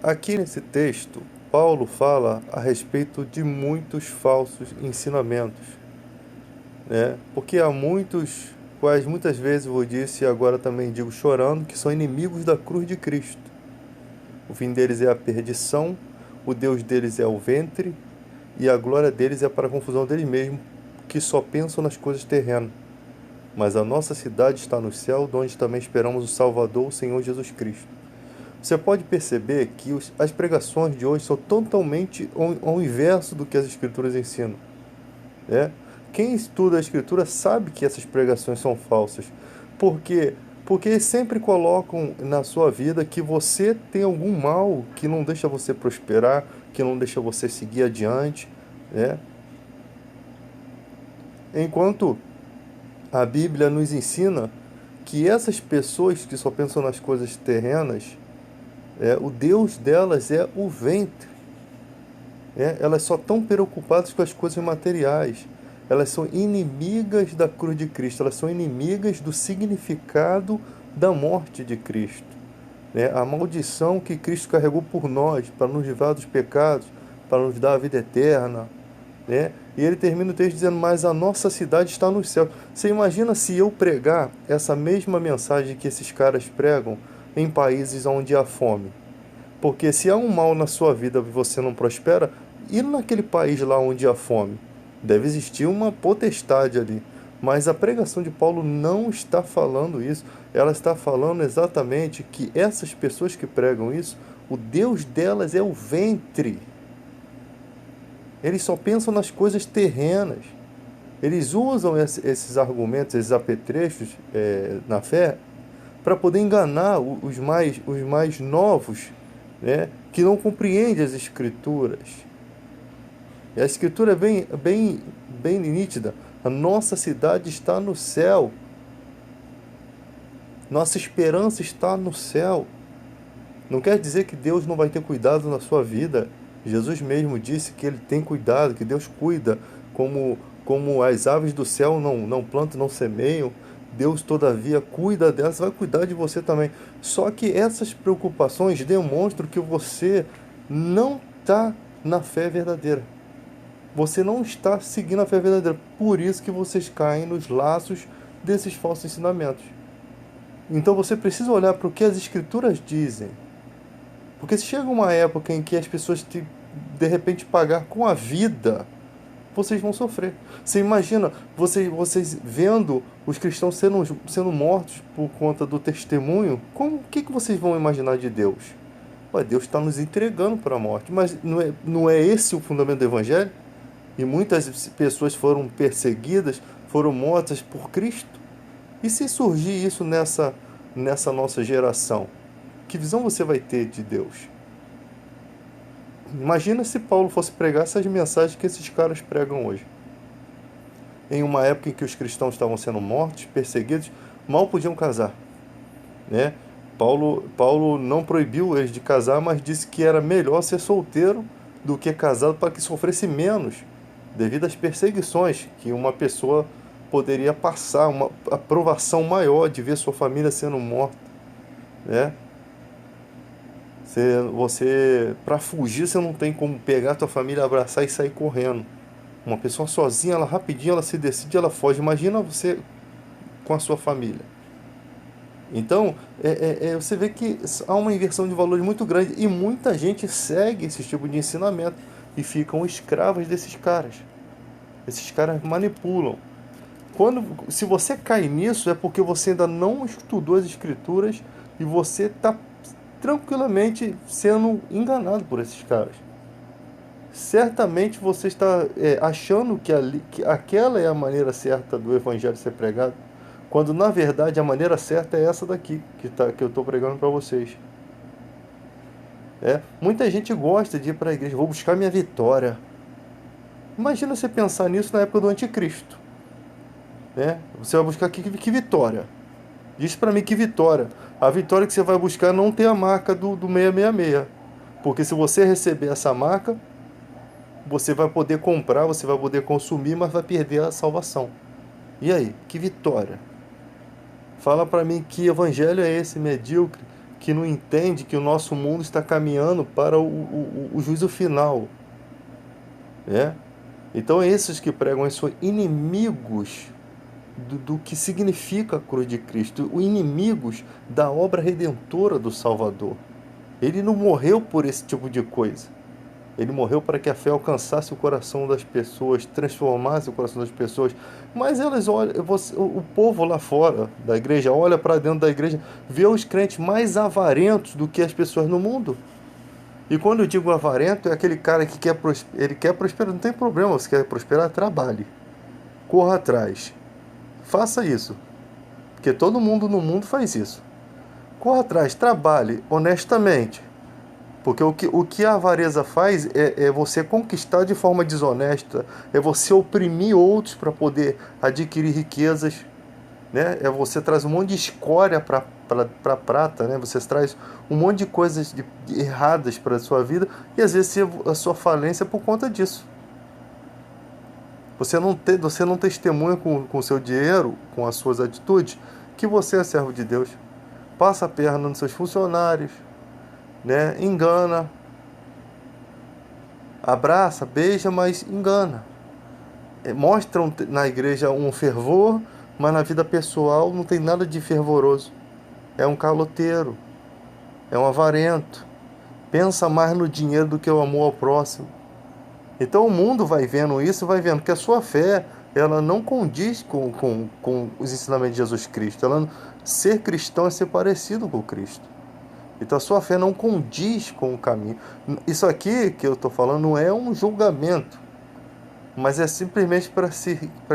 Aqui nesse texto, Paulo fala a respeito de muitos falsos ensinamentos, né? Porque há muitos, quais muitas vezes eu disse e agora também digo chorando, que são inimigos da cruz de Cristo. O fim deles é a perdição, o Deus deles é o ventre e a glória deles é para a confusão deles mesmos, que só pensam nas coisas terrenas. Mas a nossa cidade está no céu, de onde também esperamos o Salvador, o Senhor Jesus Cristo. Você pode perceber que as pregações de hoje são totalmente ao inverso do que as Escrituras ensinam, né? Quem estuda a Escritura sabe que essas pregações são falsas. Por quê? Porque eles sempre colocam na sua vida que você tem algum mal que não deixa você prosperar, que não deixa você seguir adiante, né? Enquanto a Bíblia nos ensina que essas pessoas que só pensam nas coisas terrenas, o Deus delas é o ventre. Elas só estão preocupadas com as coisas materiais. Elas são inimigas da cruz de Cristo. Elas são inimigas do significado da morte de Cristo. A maldição que Cristo carregou por nós, para nos livrar dos pecados, para nos dar a vida eterna. E ele termina o texto dizendo, mas a nossa cidade está no céu. Você imagina se eu pregar essa mesma mensagem que esses caras pregam em países onde há fome? Porque se há um mal na sua vida e você não prospera, e naquele país lá onde há fome? Deve existir uma potestade ali. Mas a pregação de Paulo não está falando isso. Ela está falando exatamente que essas pessoas que pregam isso, o Deus delas é o ventre. Eles só pensam nas coisas terrenas. Eles usam esses argumentos, esses apetrechos na fé, para poder enganar os mais novos, que não compreendem as Escrituras. E a Escritura é bem nítida. A nossa cidade está no céu. Nossa esperança está no céu. Não quer dizer que Deus não vai ter cuidado na sua vida. Jesus mesmo disse que Ele tem cuidado, que Deus cuida, como as aves do céu não plantam, não semeiam. Deus, todavia, cuida delas, vai cuidar de você também. Só que essas preocupações demonstram que você não está na fé verdadeira. Você não está seguindo a fé verdadeira. Por isso que vocês caem nos laços desses falsos ensinamentos. Então você precisa olhar para o que as Escrituras dizem. Porque se chega uma época em que as pessoas de repente pagar com a vida, vocês vão sofrer. Você imagina vocês vendo os cristãos sendo mortos por conta do testemunho? O que vocês vão imaginar de Deus? Deus está nos entregando para a morte. Mas não é esse o fundamento do Evangelho? E muitas pessoas foram perseguidas, foram mortas por Cristo. E se surgir isso nessa nossa geração? Que visão você vai ter de Deus? Imagina se Paulo fosse pregar essas mensagens que esses caras pregam hoje. Em uma época em que os cristãos estavam sendo mortos, perseguidos, mal podiam casar. Paulo não proibiu eles de casar, mas disse que era melhor ser solteiro do que casado para que sofresse menos, devido às perseguições que uma pessoa poderia passar, uma aprovação maior de ver sua família sendo morta. Você para fugir, você não tem como pegar a tua família, abraçar e sair correndo. Uma pessoa sozinha, ela rapidinho, ela se decide, ela foge. Imagina você com a sua família. Então, você vê que há uma inversão de valores muito grande e muita gente segue esse tipo de ensinamento e ficam escravos desses caras. Esses caras manipulam. Se você cai nisso, é porque você ainda não estudou as Escrituras e você está tranquilamente sendo enganado por esses caras. Certamente você está achando que aquela é a maneira certa do Evangelho ser pregado, quando na verdade a maneira certa é essa daqui que eu estou pregando para vocês. Muita gente gosta de ir para a igreja, vou buscar minha vitória. Imagina você pensar nisso na época do anticristo. Você vai buscar que vitória? Diz para mim que vitória. A vitória que você vai buscar não tem a marca do 666. Porque se você receber essa marca, você vai poder comprar, você vai poder consumir, mas vai perder a salvação. E aí? Que vitória? Fala para mim que evangelho é esse medíocre que não entende que o nosso mundo está caminhando para o juízo final, né? Então esses que pregam isso são inimigos do que significa a cruz de Cristo, os inimigos da obra redentora do Salvador. Ele não morreu por esse tipo de coisa. Ele morreu para que a fé alcançasse o coração das pessoas, transformasse o coração das pessoas. Mas elas olham, o povo lá fora da igreja olha para dentro da igreja, vê os crentes mais avarentos do que as pessoas no mundo. E quando eu digo avarento, é aquele cara que ele quer prosperar, não tem problema, você quer prosperar, trabalhe. Corra atrás. Faça isso. Porque todo mundo no mundo faz isso. Corra atrás, trabalhe honestamente. Porque o que a avareza faz é você conquistar de forma desonesta, é você oprimir outros para poder adquirir riquezas, né? É você traz um monte de escória para prata, né? Você traz um monte de coisas erradas para a sua vida e às vezes a sua falência é por conta disso. Você não testemunha com o seu dinheiro, com as suas atitudes, que você é servo de Deus. Passa a perna nos seus funcionários, né? Engana, abraça, beija, mas engana. Mostram na igreja um fervor, mas na vida pessoal não tem nada de fervoroso. É um caloteiro, é um avarento, pensa mais no dinheiro do que o amor ao próximo. Então o mundo vai vendo isso, vai vendo que a sua fé ela não condiz com os ensinamentos de Jesus Cristo. Ser cristão é ser parecido com Cristo. Então a sua fé não condiz com o caminho. Isso aqui que eu estou falando não é um julgamento, mas é simplesmente para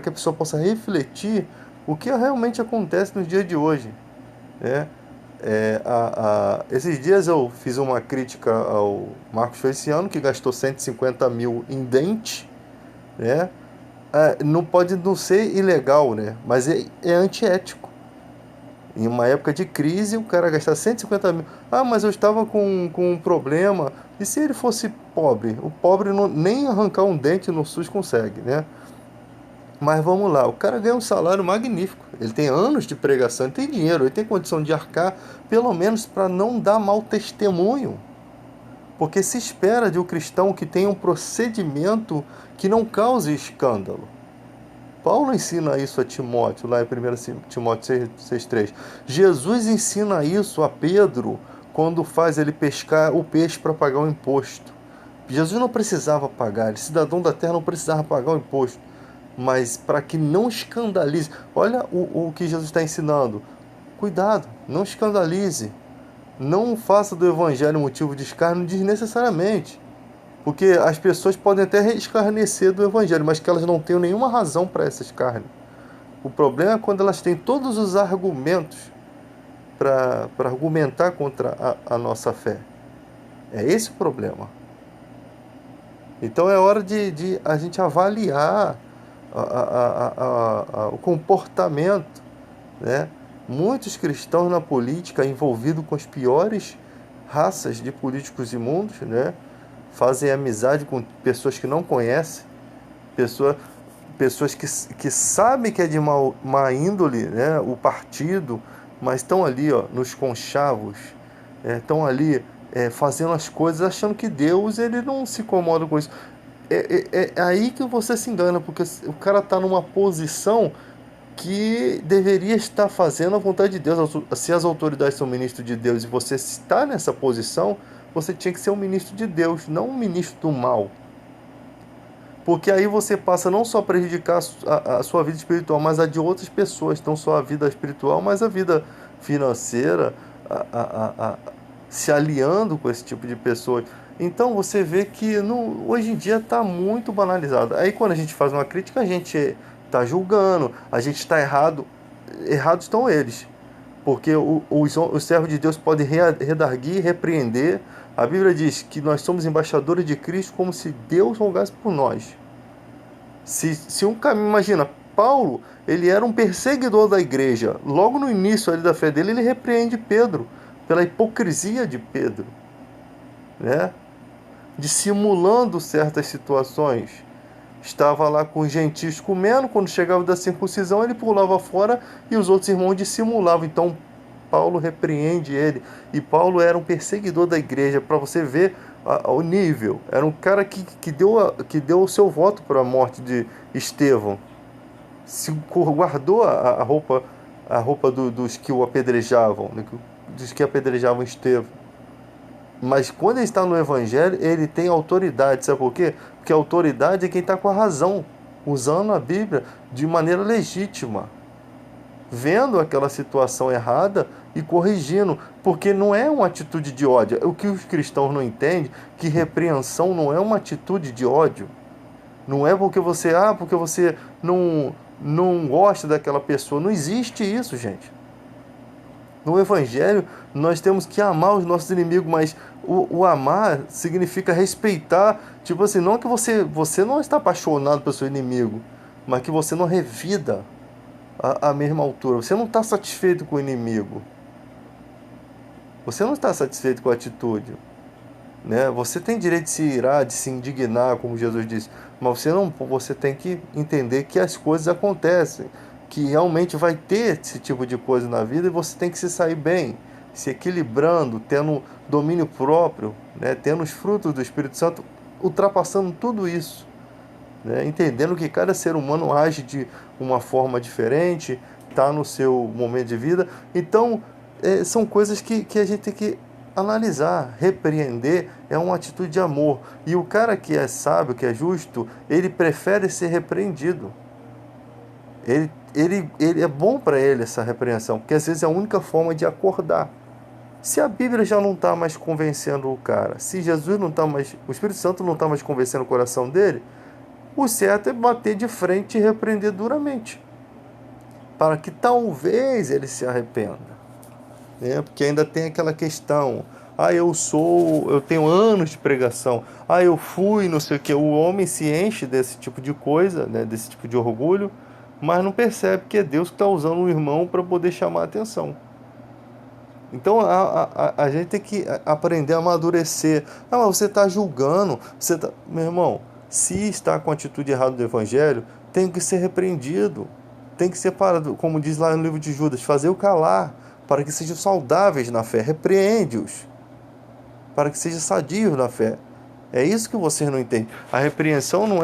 que a pessoa possa refletir o que realmente acontece no dia de hoje, né? Esses dias eu fiz uma crítica ao Marcos Feliciano, que gastou 150 mil em dente, né? Não pode não ser ilegal, né? Mas é antiético. Em uma época de crise, o cara gastar 150 mil. Ah, mas eu estava com um problema. E se ele fosse pobre? O pobre nem arrancar um dente no SUS consegue, né? Mas vamos lá, o cara ganha um salário magnífico. Ele tem anos de pregação, ele tem dinheiro, ele tem condição de arcar, pelo menos para não dar mau testemunho. Porque se espera de um cristão que tenha um procedimento que não cause escândalo. Paulo ensina isso a Timóteo, lá em 1 Timóteo 6,3. Jesus ensina isso a Pedro quando faz ele pescar o peixe para pagar o imposto. Jesus não precisava pagar, ele, cidadão da terra, não precisava pagar o imposto. Mas para que não escandalize. Olha o que Jesus está ensinando. Cuidado, não escandalize. Não faça do evangelho motivo de escárnio desnecessariamente. Porque as pessoas podem até escarnecer do evangelho, mas que elas não tenham nenhuma razão para essa escárnio. O problema é quando elas têm todos os argumentos para argumentar contra a nossa fé. É esse o problema. Então é hora de a gente avaliar o comportamento, né? Muitos cristãos na política envolvidos com as piores raças de políticos imundos, né? Fazem amizade com pessoas que não conhecem, pessoas que sabem que é de má índole, né? O partido, mas estão ali, ó, nos conchavos, estão ali fazendo as coisas achando que Deus ele não se incomoda com isso. É aí que você se engana, porque o cara está numa posição que deveria estar fazendo a vontade de Deus. Se as autoridades são ministros de Deus e você está nessa posição, você tinha que ser um ministro de Deus, não um ministro do mal. Porque aí você passa não só a prejudicar a sua vida espiritual, mas a de outras pessoas. Não só a vida espiritual, mas a vida financeira, se aliando com esse tipo de pessoas. Então você vê que hoje em dia está muito banalizado. Aí quando a gente faz uma crítica, a gente está julgando, a gente está errado. Errados estão eles. Porque os servos de Deus podem redarguir, repreender. A Bíblia diz que nós somos embaixadores de Cristo como se Deus rogasse por nós. Se um caminho, imagina, Paulo, ele era um perseguidor da igreja. Logo no início ali da fé dele, ele repreende Pedro pela hipocrisia de Pedro, né? Dissimulando certas situações. Estava lá com os gentios comendo, quando chegava da circuncisão, ele pulava fora e os outros irmãos dissimulavam. Então, Paulo repreende ele. E Paulo era um perseguidor da igreja, para você ver o nível. Era um cara que deu o seu voto para a morte de Estevão. Se guardou a roupa dos que o apedrejavam, né, dos que apedrejavam Estevão. Mas quando ele está no Evangelho, ele tem autoridade. Sabe por quê? Porque a autoridade é quem está com a razão, usando a Bíblia de maneira legítima, vendo aquela situação errada e corrigindo, porque não é uma atitude de ódio. O que os cristãos não entendem, que repreensão não é uma atitude de ódio. Não é porque você não gosta daquela pessoa. Não existe isso, gente. No Evangelho, nós temos que amar os nossos inimigos, mas o amar significa respeitar. Tipo assim, não que você não está apaixonado pelo seu inimigo, mas que você não revida a mesma altura. Você não está satisfeito com o inimigo. Você não está satisfeito com a atitude. Né? Você tem direito de se irar, de se indignar, como Jesus disse, mas você tem que entender que as coisas acontecem, que realmente vai ter esse tipo de coisa na vida e você tem que se sair bem, se equilibrando, tendo domínio próprio, né? Tendo os frutos do Espírito Santo, ultrapassando tudo isso, né? Entendendo que cada ser humano age de uma forma diferente, está no seu momento de vida. Então, são coisas que a gente tem que analisar. Repreender é uma atitude de amor. E o cara que é sábio, que é justo, ele prefere ser repreendido. Ele é bom para ele essa repreensão, porque às vezes é a única forma de acordar. Se a Bíblia já não está mais convencendo o cara, se Jesus não está mais, o Espírito Santo não está mais convencendo o coração dele, o certo é bater de frente e repreender duramente, para que talvez ele se arrependa. Né? Porque ainda tem aquela questão, eu tenho anos de pregação, eu fui, não sei o que. O homem se enche desse tipo de coisa, né? Desse tipo de orgulho, mas não percebe que é Deus que está usando o irmão para poder chamar a atenção. Então a gente tem que aprender a amadurecer. Mas você está julgando, meu irmão, se está com a atitude errada do Evangelho, tem que ser repreendido, tem que ser parado, como diz lá no livro de Judas, fazer o calar, para que sejam saudáveis na fé. Repreende-os, para que sejam sadios na fé. É isso que vocês não entendem. A repreensão não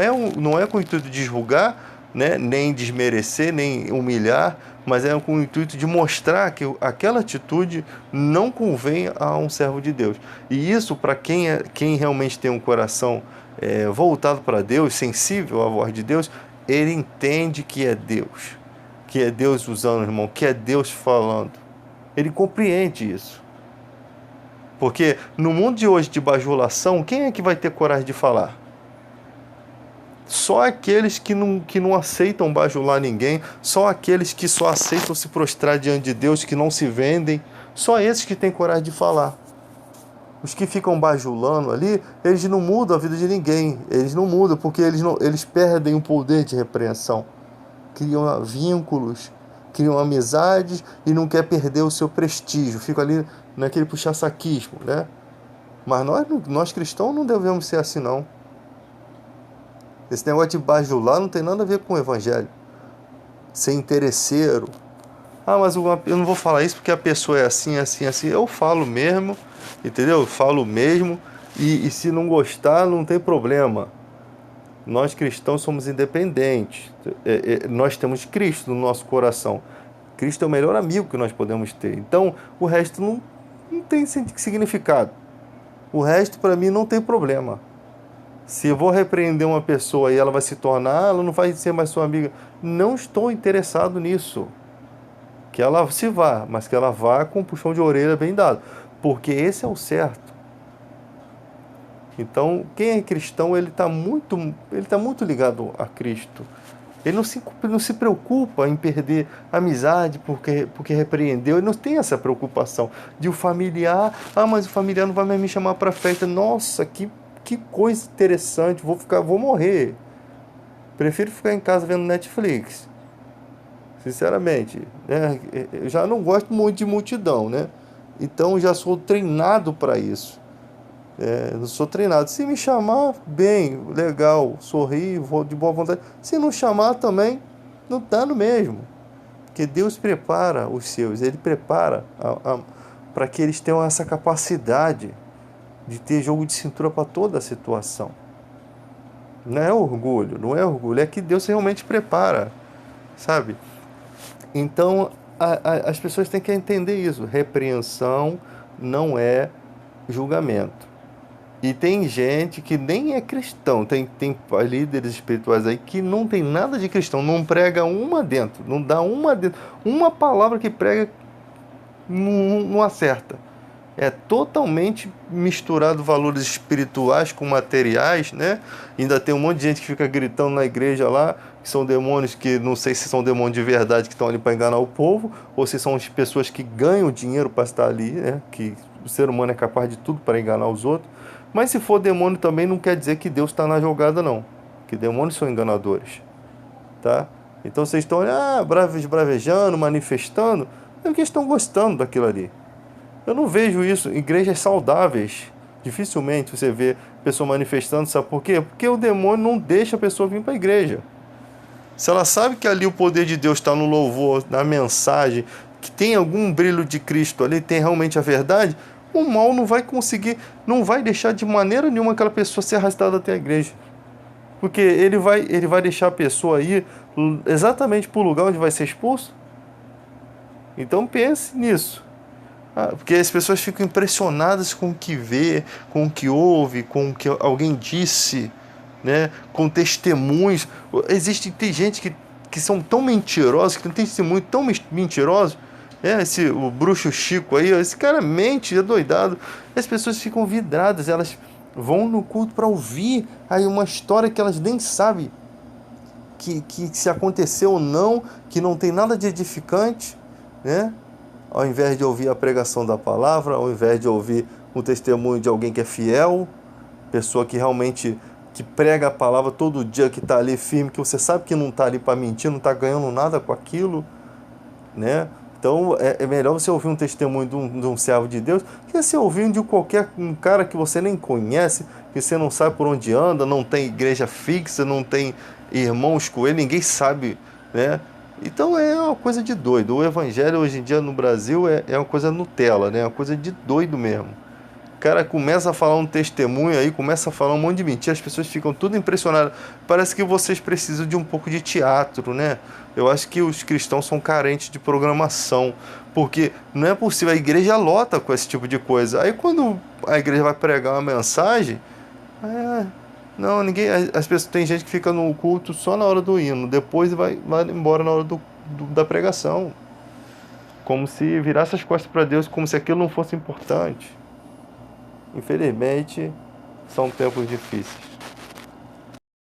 é com o intuito de julgar, né, nem desmerecer, nem humilhar, mas é com o intuito de mostrar que aquela atitude não convém a um servo de Deus. E isso, para quem realmente tem um coração voltado para Deus, sensível à voz de Deus, ele entende que é Deus usando o irmão, que é Deus falando. Ele compreende isso. Porque no mundo de hoje de bajulação, quem é que vai ter coragem de falar? Só aqueles que não aceitam bajular ninguém, só aqueles que só aceitam se prostrar diante de Deus, que não se vendem, só esses que têm coragem de falar. Os que ficam bajulando ali, eles não mudam a vida de ninguém, eles não mudam porque eles perdem o poder de repreensão, criam vínculos, criam amizades e não quer perder o seu prestígio, fica ali naquele puxa-saquismo, né? Mas nós cristãos não devemos ser assim, não. Esse negócio de bajular não tem nada a ver com o Evangelho. Ser interesseiro. Mas eu não vou falar isso porque a pessoa é assim, assim, assim. Eu falo mesmo, entendeu? Eu falo mesmo. E se não gostar, não tem problema. Nós cristãos somos independentes. Nós temos Cristo no nosso coração. Cristo é o melhor amigo que nós podemos ter. Então, o resto não tem significado. O resto, para mim, não tem problema. Se eu vou repreender uma pessoa e ela vai se tornar, ela não vai ser mais sua amiga. Não estou interessado nisso. Que ela se vá, mas que ela vá com um puxão de orelha bem dado. Porque esse é o certo. Então, quem é cristão, ele está muito ligado a Cristo. Ele não se preocupa em perder a amizade porque repreendeu. Ele não tem essa preocupação de o familiar. Mas o familiar não vai mais me chamar para a festa. Nossa, que coisa interessante. Vou morrer. Prefiro ficar em casa vendo Netflix. Sinceramente, né? Eu já não gosto muito de multidão, né? Então já sou treinado para isso. Eu sou treinado. Se me chamar, bem, legal, sorri, vou de boa vontade. Se não chamar também, não tá no mesmo. Porque Deus prepara os seus, Ele prepara para que eles tenham essa capacidade de ter jogo de cintura para toda a situação. Não é orgulho, não é orgulho, é que Deus realmente prepara, sabe? Então, as pessoas têm que entender isso. Repreensão não é julgamento. E tem gente que nem é cristão, tem líderes espirituais aí que não tem nada de cristão, não prega uma dentro, não dá uma dentro, uma palavra que prega não acerta. É totalmente misturado valores espirituais com materiais, né? Ainda tem um monte de gente que fica gritando na igreja lá, que são demônios que não sei se são demônios de verdade que estão ali para enganar o povo, ou se são as pessoas que ganham dinheiro para estar ali, né? Que o ser humano é capaz de tudo para enganar os outros. Mas se for demônio também não quer dizer que Deus está na jogada, não. Que demônios são enganadores, tá? Então vocês estão bravejando, manifestando, é porque estão gostando daquilo ali. Eu não vejo isso em igrejas saudáveis. Dificilmente você vê pessoa manifestando, sabe por quê? Porque o demônio não deixa a pessoa vir para a igreja. Se ela sabe que ali o poder de Deus está no louvor, na mensagem, que tem algum brilho de Cristo ali, tem realmente a verdade, o mal não vai conseguir, não vai deixar de maneira nenhuma aquela pessoa ser arrastada até a igreja. Porque ele vai deixar a pessoa ir exatamente para o lugar onde vai ser expulso. Então pense nisso. Porque as pessoas ficam impressionadas com o que vê, com o que ouve, com o que alguém disse, né? Com testemunhos. Tem gente que são tão mentirosos, que tem testemunho tão mentiroso. O bruxo Chico aí, esse cara mente, é doidado. As pessoas ficam vidradas, elas vão no culto para ouvir aí uma história que elas nem sabem que se aconteceu ou não, que não tem nada de edificante, né? Ao invés de ouvir a pregação da palavra, ao invés de ouvir o testemunho de alguém que é fiel, pessoa que realmente que prega a palavra todo dia, que está ali firme, que você sabe que não está ali para mentir, não está ganhando nada com aquilo, né? Então é melhor você ouvir um testemunho de um servo de Deus que você ouvir de um cara que você nem conhece, que você não sabe por onde anda, não tem igreja fixa, não tem irmãos com ele, ninguém sabe, né? Então é uma coisa de doido. O evangelho hoje em dia no Brasil é uma coisa Nutella, né? É uma coisa de doido mesmo. O cara começa a falar um testemunho aí, começa a falar um monte de mentira, as pessoas ficam tudo impressionadas. Parece que vocês precisam de um pouco de teatro, né? Eu acho que os cristãos são carentes de programação, porque não é possível, a igreja lota com esse tipo de coisa. Aí quando a igreja vai pregar uma mensagem, não, ninguém. As pessoas, tem gente que fica no culto só na hora do hino, depois vai embora na hora da pregação. Como se virasse as costas para Deus, como se aquilo não fosse importante. Infelizmente, são tempos difíceis.